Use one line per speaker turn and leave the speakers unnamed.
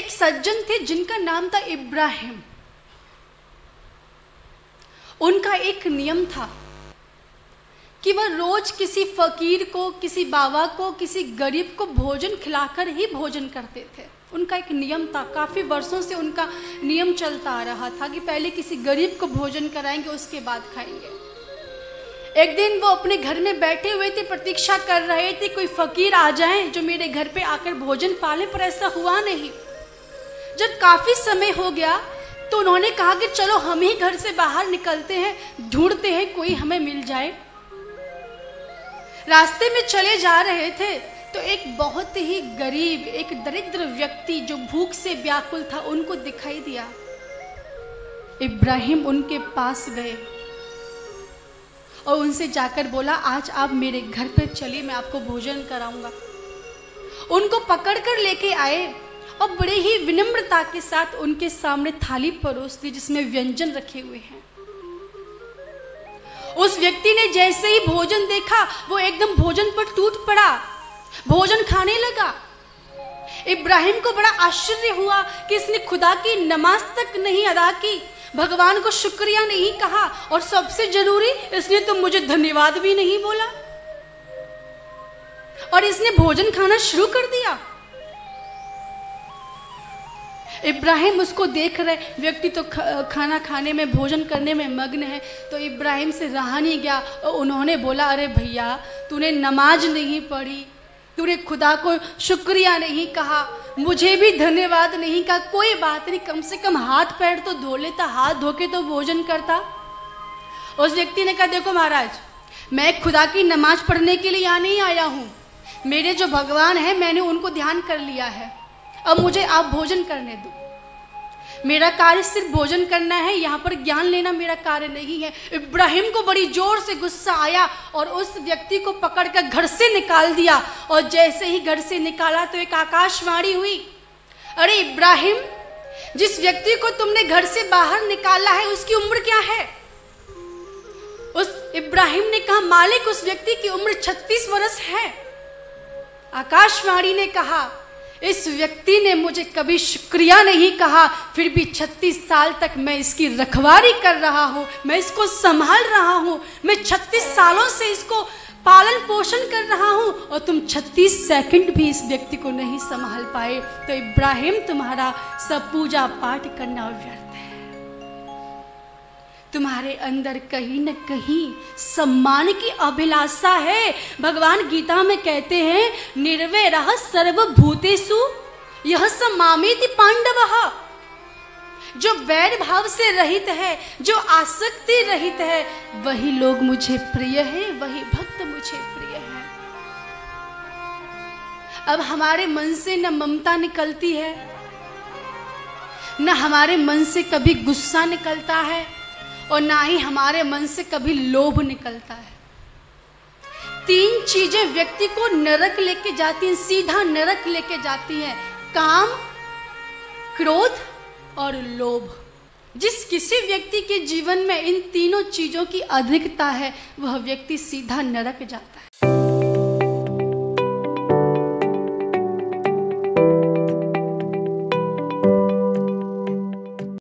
एक सज्जन थे जिनका नाम था इब्राहिम। उनका एक नियम था कि वह रोज किसी फकीर को, किसी बाबा को, किसी गरीब को भोजन खिलाकर ही भोजन करते थे। उनका एक नियम था, काफी वर्षों से उनका नियम चलता आ रहा था कि पहले किसी गरीब को भोजन कराएंगे, उसके बाद खाएंगे। एक दिन वो अपने घर में बैठे हुए थे, प्रतीक्षा कर रहे थे कोई फकीर आ जाए जो मेरे घर पे आकर भोजन पाले, पर ऐसा हुआ नहीं। जब काफी समय हो गया तो उन्होंने कहा कि चलो हम ही घर से बाहर निकलते हैं, ढूंढते हैं कोई हमें मिल जाए। रास्ते में चले जा रहे थे तो एक बहुत ही गरीब, एक दरिद्र व्यक्ति जो भूख से व्याकुल था, उनको दिखाई दिया। इब्राहिम उनके पास गए और उनसे जाकर बोला, आज आप मेरे घर पर चलिए, मैं आपको भोजन कराऊंगा। उनको पकड़कर लेके आए और बड़े ही विनम्रता के साथ उनके सामने थाली परोस दी जिसमें व्यंजन रखे हुए हैं। उस व्यक्ति ने जैसे ही भोजन देखा वो एकदम भोजन पर टूट पड़ा, भोजन खाने लगा। इब्राहिम को बड़ा आश्चर्य हुआ कि इसने खुदा की नमाज तक नहीं अदा की, भगवान को शुक्रिया नहीं कहा, और सबसे जरूरी इसने तो मुझे धन्यवाद भी नहीं बोला, और इसने भोजन खाना शुरू कर दिया। इब्राहिम उसको देख रहे, व्यक्ति तो खाना खाने में, भोजन करने में मग्न है। तो इब्राहिम से रहा नहीं गया और उन्होंने बोला, अरे भैया, तूने नमाज नहीं पढ़ी, तूने खुदा को शुक्रिया नहीं कहा, मुझे भी धन्यवाद नहीं कहा, कोई बात नहीं, कम से कम हाथ पैर तो धो लेता, हाथ धो के तो भोजन करता। उस व्यक्ति ने कहा, देखो महाराज, मैं खुदा की नमाज पढ़ने के लिए यहाँ नहीं आया हूँ, मेरे जो भगवान है मैंने उनको ध्यान कर लिया है, अब मुझे आप भोजन करने दो। मेरा कार्य सिर्फ भोजन करना है, यहाँ पर ज्ञान लेना मेरा कार्य नहीं है। इब्राहिम को बड़ी जोर से गुस्सा आया और उस व्यक्ति को पकड़कर घर से निकाल दिया, और जैसे ही घर से निकाला तो एक आकाशवाणी हुई, अरे इब्राहिम, जिस व्यक्ति को तुमने घर से बाहर निकाला है उसकी उम्र क्या है? उस इब्राहिम ने कहा, मालिक, उस व्यक्ति की उम्र 36 वर्ष है। आकाशवाणी ने कहा, इस व्यक्ति ने मुझे कभी शुक्रिया नहीं कहा, फिर भी 36 साल तक मैं इसकी रखवाली कर रहा हूं, मैं इसको संभाल रहा हूं, मैं 36 सालों से इसको पालन पोषण कर रहा हूं, और तुम 36 सेकंड भी इस व्यक्ति को नहीं संभाल पाए। तो इब्राहिम, तुम्हारा सब पूजा पाठ करना व्यर्थ है। तुम्हारे अंदर कहीं न कहीं सम्मान की अभिलाषा है। भगवान गीता में कहते हैं, निर्वैरः सर्वभूतेषु यः स मामेति पांडवः। जो वैर भाव से रहित है, जो आसक्ति रहित है, वही लोग मुझे प्रिय है, वही भक्त मुझे प्रिय है। अब हमारे मन से न ममता निकलती है, न हमारे मन से कभी गुस्सा निकलता है, और ना ही हमारे मन से कभी लोभ निकलता है। 3 चीजें व्यक्ति को नरक लेके जाती हैं, सीधा नरक लेके जाती हैं, काम, क्रोध और लोभ। जिस किसी व्यक्ति के जीवन में इन तीनों चीजों की अधिकता है, वह व्यक्ति सीधा नरक जाता है।